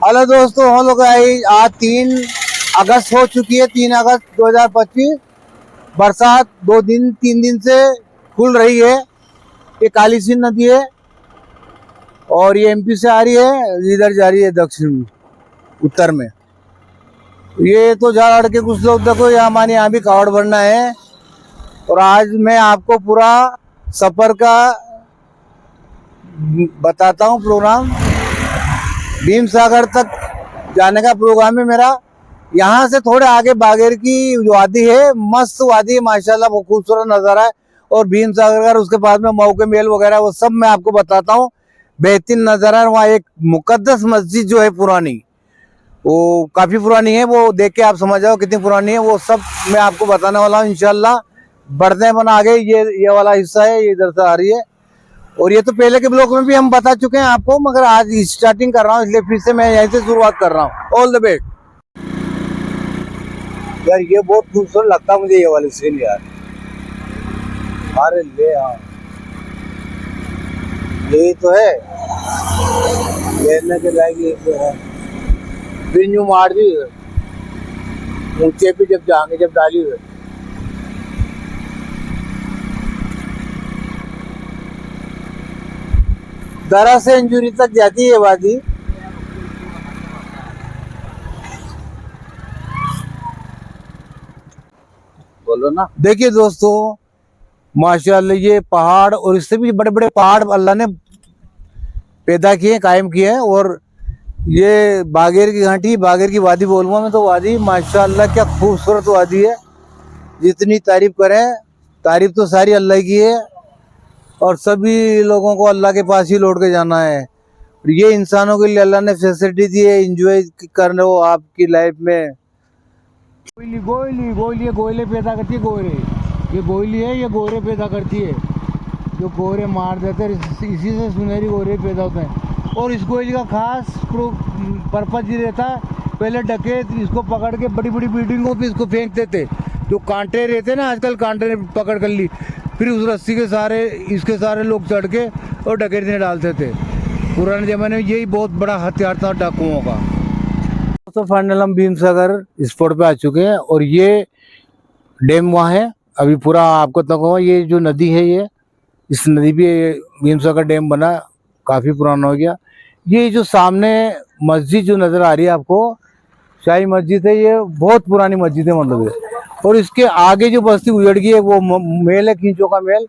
Hello दोस्तों, हम लोग आज 3 अगस्त हो चुकी है। 3 अगस्त 2025। बरसात 2 दिन 3 दिन से खुल रही है। ये काली सिंध नदी है और ये एमपी से आ रही है, इधर जा रही है दक्षिण उत्तर में। ये तो जा लड़ के कुछ लोग देखो, यहाँ हमारे यहाँ भी कावड़ भरना है। और आज मैं आपको पूरा सफर का बताता हूँ प्रोग्राम। भीम सागर तक जाने का प्रोग्राम है मेरा। यहाँ से थोड़े आगे बागेर की वादी है, मस्त वादी है माशाल्लाह, बहुत खूबसूरत नज़ारा है। और भीम सागर उसके बाद में मऊ के मेल वगैरह वो सब मैं आपको बताता हूँ। बेहतरीन नज़ारा है। वहाँ एक मुकद्दस मस्जिद जो है पुरानी, वो काफ़ी पुरानी है, वो देख के आप समझ जाओ कितनी पुरानी है। वो सब मैं आपको बताने वाला हूँ इंशाल्लाह। बढ़ते हैं बना आगे। ये वाला हिस्सा है, ये इधर से आ रही है। और ये तो पहले के ब्लॉग में भी हम बता चुके हैं आपको, मगर आज स्टार्टिंग कर रहा हूँ, इसलिए फिर से मैं यहीं से शुरुआत कर रहा हूँ। ऑल द बेस्ट यार। ये बहुत खूबसूरत लगता है मुझे ये वाली सीन यार। अरे ले हाँ, यही तो है लेने के लायक। तो है बिन्यू मार दी ऊंचे पे जब जाएंगे, जब डाली हुए दरा से इंजुरी तक जाती है वादी। बोलो ना। देखिए दोस्तों, माशाल्लाह ये पहाड़ और इससे भी बड़े बड़े पहाड़ अल्लाह ने पैदा किए, कायम किए हैं। और ये बागेर की घाटी, बागेर की वादी बोलूँगा मैं तो। वादी माशाल्लाह क्या खूबसूरत वादी है। जितनी तारीफ करें, तारीफ तो सारी अल्लाह की है। और सभी लोगों को अल्लाह के पास ही लौट के जाना है। ये इंसानों के लिए अल्लाह ने फैसिलिटी दी है, इंजॉय कर लो आपकी लाइफ में। गोइली गोइली गोइली ये गोइले पैदा करती है। गोरे, ये गोइली है, ये गोरे पैदा करती है। जो गोरे मार देते हैं, इसी से सुनहरी गोरे पैदा होते हैं। और इस गोइली का खास पर्पज ये रहता है, पहले डकैत इसको पकड़ के बड़ी बड़ी बिल्डिंगों पे इसको फेंकते थे। जो कांटे रहते ना, आजकल कांटे पकड़ कर ली, फिर उस रस्सी के सारे इसके सारे लोग चढ़ के और डकैती डालते थे। पुराने ज़माने में यही बहुत बड़ा हथियार था डाकुओं का। तो फाइनल हम भीम सागर स्पॉट पे आ चुके हैं। और ये डैम वहाँ है। अभी पूरा आपको तक ये जो नदी है, ये इस नदी पे भीम सागर डैम बना, काफ़ी पुराना हो गया। ये जो सामने मस्जिद जो नज़र आ रही है आपको, शाही मस्जिद है। ये बहुत पुरानी मस्जिद है मतलब है। और इसके आगे जो बस्ती उजड़ गई है, वो मेल है, खींचो का मेल।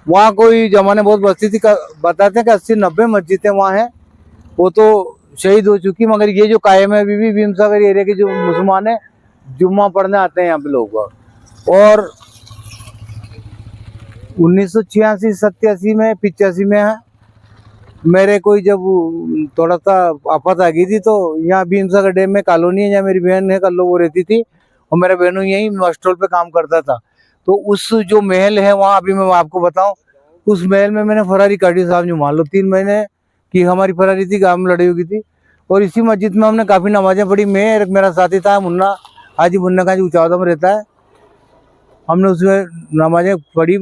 वहाँ कोई जमाने बहुत बस्ती थी, बताते हैं कि 80-90 मस्जिदें वहाँ हैं। वो तो शहीद हो चुकी, मगर ये जो कायम है अभी भी भीम सागर एरिया के जो मुसलमान है, जुम्मा पढ़ने आते हैं यहाँ पे लोग। और 1986-87 में 85 में है, मेरे कोई जब थोड़ा सा आफत आ गई थी, तो यहाँ भीम सागर डैम में कॉलोनी है, जहाँ मेरी बहन है कल्लो वो रहती थी। और मेरा बहनों यहीं हॉस्टल पे काम करता था। तो उस जो महल है वहाँ, अभी मैं आपको बताऊं, उस महल में मैंने फरारी काटी साहब, जो मान लो 3 महीने की हमारी फरारी थी, गाँव में लड़ी हुई थी। और इसी मस्जिद में हमने काफ़ी नमाजें पढ़ी। मैं, मेरा साथी था मुन्ना, हाजी मुन्ना का, जो चौदह में रहता है। हमने उसमें नमाजें पढ़ी।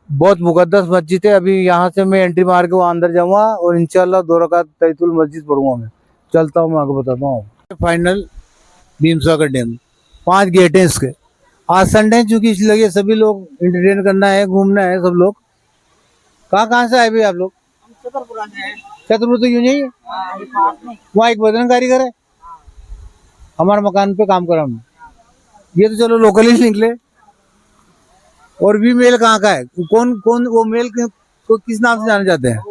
बहुत मुकद्दस मस्जिद है। अभी यहाँ से मैं एंट्री मार के वहाँ अंदर जाऊँगा और इंशाल्लाह 2 रकात तहियतुल मस्जिद पढ़ूंगा। मैं चलता हूँ, मैं आपको बताता हूँ। फाइनल भीम सागर डैम, 5 गेट हैं इसके। आज संडे है, चूँकि इसलिए सभी लोग एंटरटेन करना है, घूमना है सब लोग। कहाँ से आए भाई आप लोग? छतरपुर तो यूँ नहीं है, वहाँ एक बजरंग कारीगर है, हमारे मकान पे काम करा हमने। ये तो चलो लोकल ही निकले। और भी मेल कहाँ का है? कौन कौन वो मेल को किस नाम से जाने जाते हैं?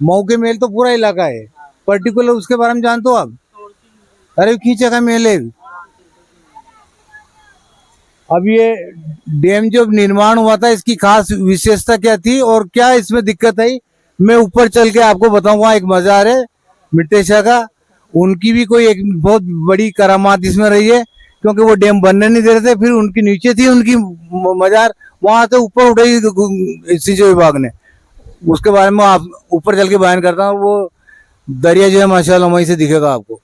मऊ के मेल तो पूरा इलाका है, पर्टिकुलर उसके बारे में जानते हो आप? अरे खींचा का मेल है। अब ये डैम जो निर्माण हुआ था, इसकी खास विशेषता क्या थी और क्या इसमें दिक्कत आई, मैं ऊपर चल के आपको बताऊंगा। एक मजार है मिट्टे शाह का, उनकी भी कोई एक बहुत बड़ी करामात इसमें रही है, क्योंकि वो डैम बनने नहीं दे रहे थे। फिर उनकी नीचे थी उनकी मजार, वहां से ऊपर उठाई सिंचाई विभाग ने। उसके बारे में आप ऊपर चल के बयान करता हूँ। वो दरिया जो है माशाल्लाह वहीं से दिखेगा आपको।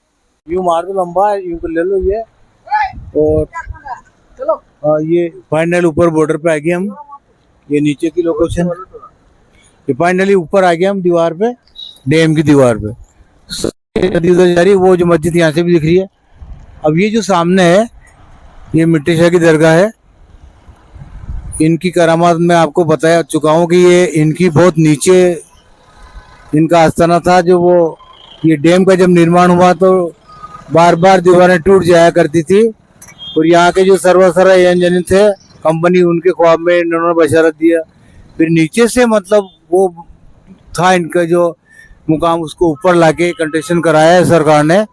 यूं मार दो लंबा, यूं कर ले लो ये। और ये फाइनल ऊपर बॉर्डर पे आ गए हम। ये नीचे की लोकेशन, ये फाइनली ऊपर आ गए हम दीवार पे, डैम की दीवार पे। नदी उधर जा रही है, वो जो मस्जिद यहाँ से भी दिख रही है। अब ये जो सामने है ये मिट्टी शाह की दरगाह है। इनकी करामात मैं आपको बता चुका हूँ कि ये इनकी बहुत नीचे इनका आस्थाना था। जो वो ये डैम का जब निर्माण हुआ तो बार बार दीवारें टूट जाया करती थी और यहाँ के जो सर्वसरा इंजीनियर थे कंपनी, उनके ख्वाब में इन्होंने बशारत दिया। फिर नीचे से मतलब वो था इनका जो मुकाम, उसको ऊपर लाके कंस्ट्रक्शन कराया है सरकार ने।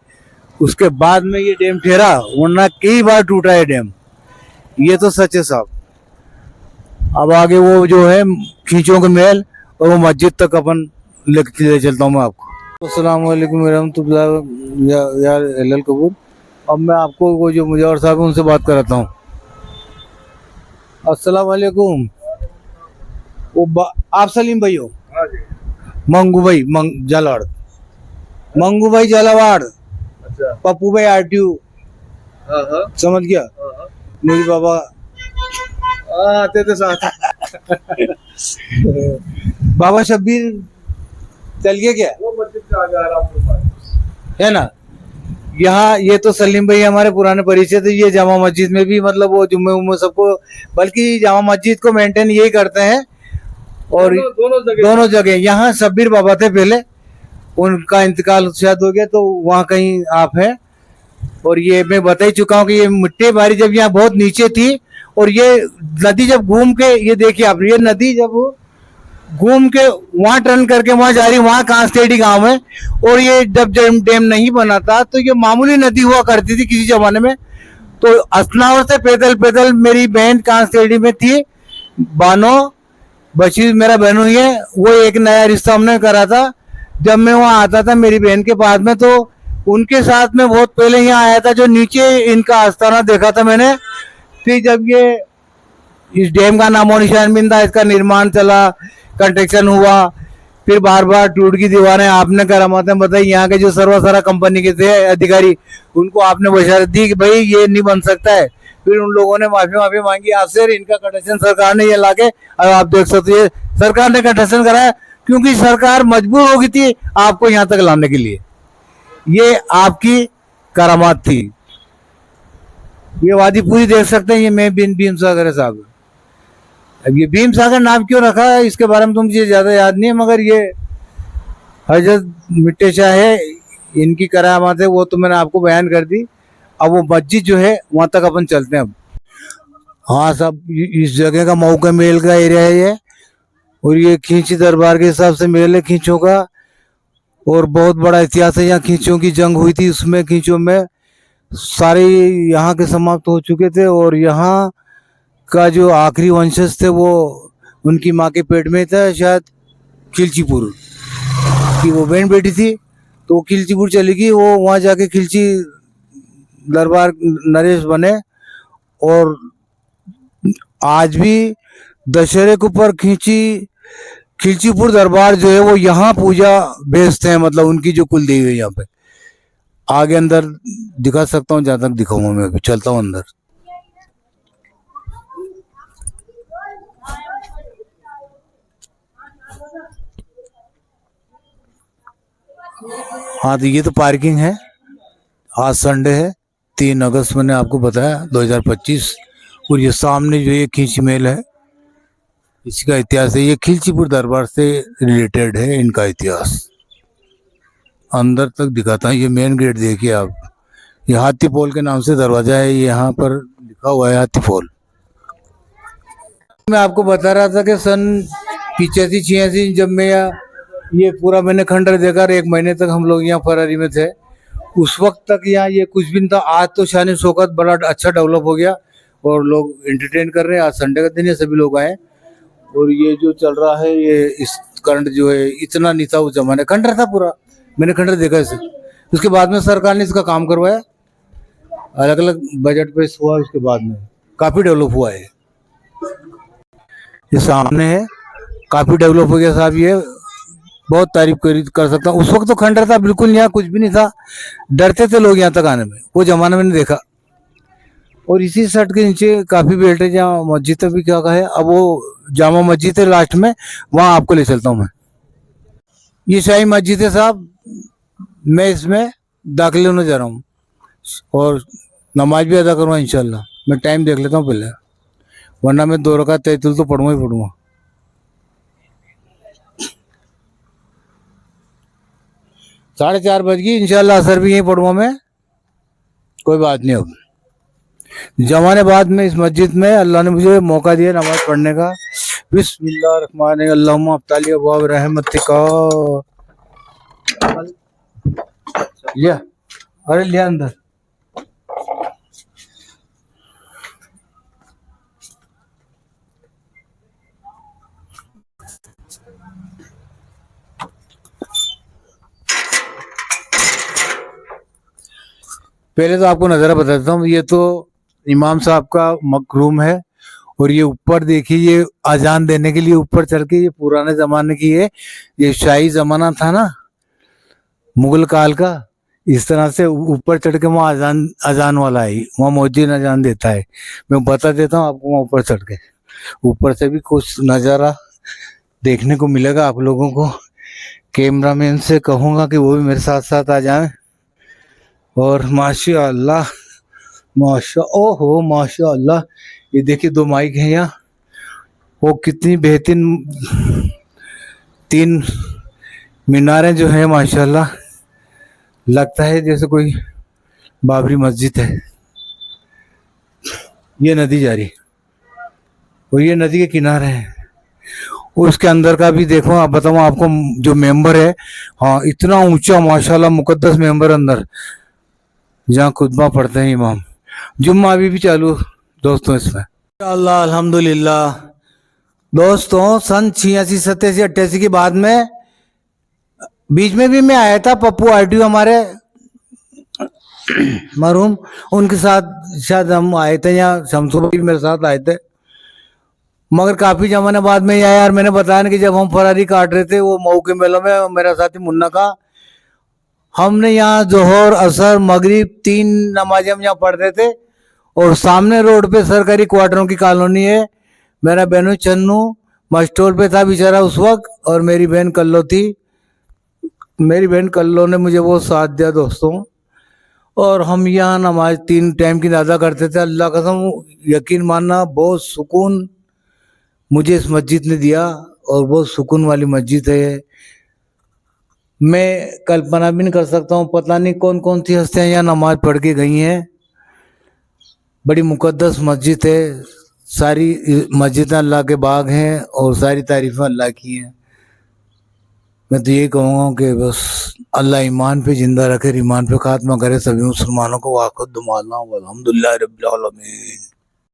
उसके बाद में ये डैम ठहरा, वरना कई बार टूटा है डैम। ये तो सच है साहब। अब आगे वो जो है खींचों के महल और वो मस्जिद तक अपन ले चलता हूँ मैं आपको। अस्सलाम वालेकुम रहमतुल्लाह यार एल कपूर। अब मैं आपको वो जो मुजावर साहब है उनसे बात कराता हूँ। अस्सलाम वालेकुम। आप सलीम भाई हो? मंगू भाई झालावाड़। मंगू भाई झालावाड़। अच्छा। पप्पू भाई आरटीयू। समझ गया? मेरी बाबा आते तो साथ। बाबा शब्बीर चल गया क्या? वो मस्जिद से आगे आराम है ना। यहाँ ये तो सलीम भाई हमारे पुराने परिचय थे। ये जामा मस्जिद में भी मतलब वो जुम्मे उम्मे सबको, बल्कि जामा मस्जिद को मेंटेन यही करते हैं। और दोनों जगह यहाँ शब्बीर बाबा थे पहले, उनका इंतकाल शायद हो गया तो वहाँ कहीं आप हैं। और ये मैं बता ही चुका हूँ कि ये मिट्टी बारी जब यहाँ बहुत नीचे थी और ये नदी जब घूम के, ये देखिए आप, ये नदी जब घूम के वहां टर्न करके वहां जा रही, वहां कांस्टेडी गांव है। और ये जब डैम नहीं बना था तो ये मामूली नदी हुआ करती थी किसी जमाने में। तो असनावर से पैदल पैदल मेरी बहन कांस्टेडी में थी, बानो बशीर मेरा बहन हुई है। वो एक नया रिश्ता हमने करा था। जब मैं वहां आता था मेरी बहन के पास में, तो उनके साथ में बहुत पहले यहाँ आया था। जो नीचे इनका आस्थाना देखा था मैंने। फिर जब ये इस डैम का नामो निशान भी था, इसका निर्माण चला, कंस्ट्रक्शन हुआ, फिर बार बार टूट की दीवारें आपने करामातें बताई। यहाँ के जो सर्वसरा कंपनी के थे अधिकारी, उनको आपने बशारत दी कि भाई ये नहीं बन सकता है। फिर उन लोगों ने माफी मांगी आपसे। इनका कंस्ट्रक्शन सरकार ने ये लाके, अब आप देख सकते हैं सरकार ने कंस्ट्रक्शन कराया, क्योंकि सरकार मजबूर हो गई थी आपको यहाँ तक लाने के लिए। ये आपकी करामात थी। ये वादी पूरी देख सकते हैं। ये मैं भीम सागर साहब। अब ये भीम सागर नाम क्यों रखा है इसके बारे में तो मुझे ज्यादा याद नहीं है, मगर ये हजरत मिट्टी शाह है, इनकी करामात है, वो तो मैंने आपको बयान कर दी। अब वो मस्जिद जो है वहां तक अपन चलते हैं अब। हाँ साहब, इस जगह का मऊ का मेल का एरिया है ये। और ये खींची दरबार के हिसाब से मेल है खींचों का। और बहुत बड़ा इतिहास है। यहाँ खींचों की जंग हुई थी, उसमें खींचों में सारे यहाँ के समाप्त हो चुके थे। और यहाँ का जो आखिरी वंशज थे वो उनकी माँ के पेट में था, शायद खिलचीपुर की वो बहन बेटी थी, तो वो खिलचीपुर चली गई। वो वहाँ जाके खिलची दरबार नरेश बने। और आज भी दशहरे के ऊपर खिलचीपुर दरबार जो है वो यहाँ पूजा भेजते हैं, मतलब उनकी जो कुल देवी है यहाँ पे। आगे अंदर दिखा सकता हूँ, जहाँ तक दिखाऊंगा मैं, अभी चलता हूँ अंदर। हाँ तो ये तो पार्किंग है। आज संडे है, 3 अगस्त मैंने आपको बताया 2025। और ये सामने जो ये खींची मेल है, इसका इतिहास है। ये खिलचीपुर दरबार से रिलेटेड है इनका इतिहास। अंदर तक दिखाता हूँ। ये मेन गेट देखिए आप, ये हाथी पोल के नाम से दरवाजा है, यहाँ पर लिखा हुआ है हाथी पोल। मैं आपको बता रहा था कि सन 85-86 जब मैं ये पूरा मैंने खंडर देखा, 1 महीने तक हम लोग यहाँ फरारी में थे। उस वक्त तक यहाँ ये कुछ भी नहीं था। आज तो शान शौकत बड़ा अच्छा डेवलप हो गया और लोग एंटरटेन कर रहे हैं। आज संडे का दिन है, सभी लोग आए। और ये जो चल रहा है, ये इस करंट जो है इतना नहीं था उस जमाने। खंडर था पूरा, मैंने खंडर देखा इसे। उसके बाद में सरकार ने इसका काम करवाया, अलग अलग बजट पे हुआ। उसके बाद में काफी डेवलप हुआ है। ये सामने है, काफी डेवलप हो गया साहब। ये बहुत तारीफ कर सकता हूँ। उस वक्त तो खंडर था, बिल्कुल यहाँ कुछ भी नहीं था। डरते थे लोग यहाँ तक आने में, वो जमाना मैंने देखा। और इसी सट के नीचे काफी बेल्ट है, जहाँ मस्जिद भी क्या है। अब वो जामा मस्जिद है लास्ट में, वहां आपको ले चलता हूँ मैं। ये शाही मस्जिद है साहब, मैं इसमें दाखिल होने जा रहा हूँ और नमाज भी अदा करूँगा इंशाल्लाह। मैं टाइम देख लेता हूँ पहले, वरना मैं 2 रकात तहज्जुद तो पढ़ूंगा ही पढ़ूंगा। 4:30 बज गई, इंशाल्लाह असर भी यहीं पढ़ूंगा मैं, कोई बात नहीं। अब जमाने बाद में इस मस्जिद में अल्लाह ने मुझे मौका दिया नमाज पढ़ने का। बिस्मिल्लाहिर्रहमानिर्रहीम, अल्लाहुम्मा अफ्ताली अबवाब रहमतिका। लिया, अरे लिया अंदर। पहले तो आपको नज़ारा बता देता हूँ। ये तो इमाम साहब का मकरूम है और ये ऊपर देखिए, ये अजान देने के लिए ऊपर चढ़ के, ये पुराने जमाने की है, ये शाही जमाना था ना मुगल काल का, इस तरह से ऊपर चढ़ के वहाँ अजान अजान वाला है, वहाँ मौजिन अजान देता है। मैं बता देता हूँ आपको, वहाँ ऊपर चढ़ के ऊपर से भी कुछ नज़ारा देखने को मिलेगा आप लोगों को। कैमरामैन से कहूँगा कि वो भी मेरे साथ साथ आ जाए। और माशाअल्लाह, ओहो माशाअल्लाह, ये देखिए 2 माइक हैं यहाँ, वो कितनी बेहतरीन 3 मीनारें जो है माशाअल्लाह, लगता है जैसे कोई बाबरी मस्जिद है। ये नदी जा रही और ये नदी के किनारे है, उसके अंदर का भी देखो। आप बताऊँ आपको, जो मेंबर है, हाँ इतना ऊंचा माशाल्लाह मुकद्दस मेंबर अंदर, जहाँ खुतबा पढ़ते हैं इमाम। जुम्मा अभी भी चालू दोस्तों इसमें। अल्लाह अल्हम्दुलिल्लाह दोस्तों, सन 86, 87, 88 के बाद में बीच में भी मैं आया था, पप्पू आरटीओ हमारे मरहूम, उनके साथ शायद हम आए थे, यहाँ शमसू भाई भी मेरे साथ आए थे। मगर काफ़ी जमाने बाद में आया यार। मैंने बताया ना कि जब हम फरारी काट रहे थे वो मऊ के मेलों में, मेरा साथी मुन्ना का, हमने यहाँ जोहर असर मगरिब 3 नमाजें हम यहाँ पढ़ते थे। और सामने रोड पे सरकारी क्वार्टरों की कॉलोनी है। मेरा बहनों चन्नू मस्टोल पे था बेचारा उस वक्त, और मेरी बहन कल्लो थी। मेरी बहन कल्लो ने मुझे वो साथ दिया दोस्तों। और हम यहाँ नमाज 3 टाइम की अदा करते थे। अल्लाह कसम, यकीन मानना, बहुत सुकून मुझे इस मस्जिद ने दिया, और बहुत सुकून वाली मस्जिद है। मैं कल्पना भी नहीं कर सकता हूँ, पता नहीं कौन कौन सी हस्तियाँ यहाँ नमाज पढ़ के गई हैं। बड़ी मुकद्दस मस्जिद है। सारी मस्जिदें अल्लाह के बाग हैं और सारी तारीफ़ें अल्लाह की हैं। मैं तो यही कहूँगा कि बस अल्लाह ईमान पे ज़िंदा रखे, ईमान पे खात्मा करे सभी मुसलमानों को। वाक़िद दुआना अल्हम्दुलिल्लाह रब्बिल आलमीन।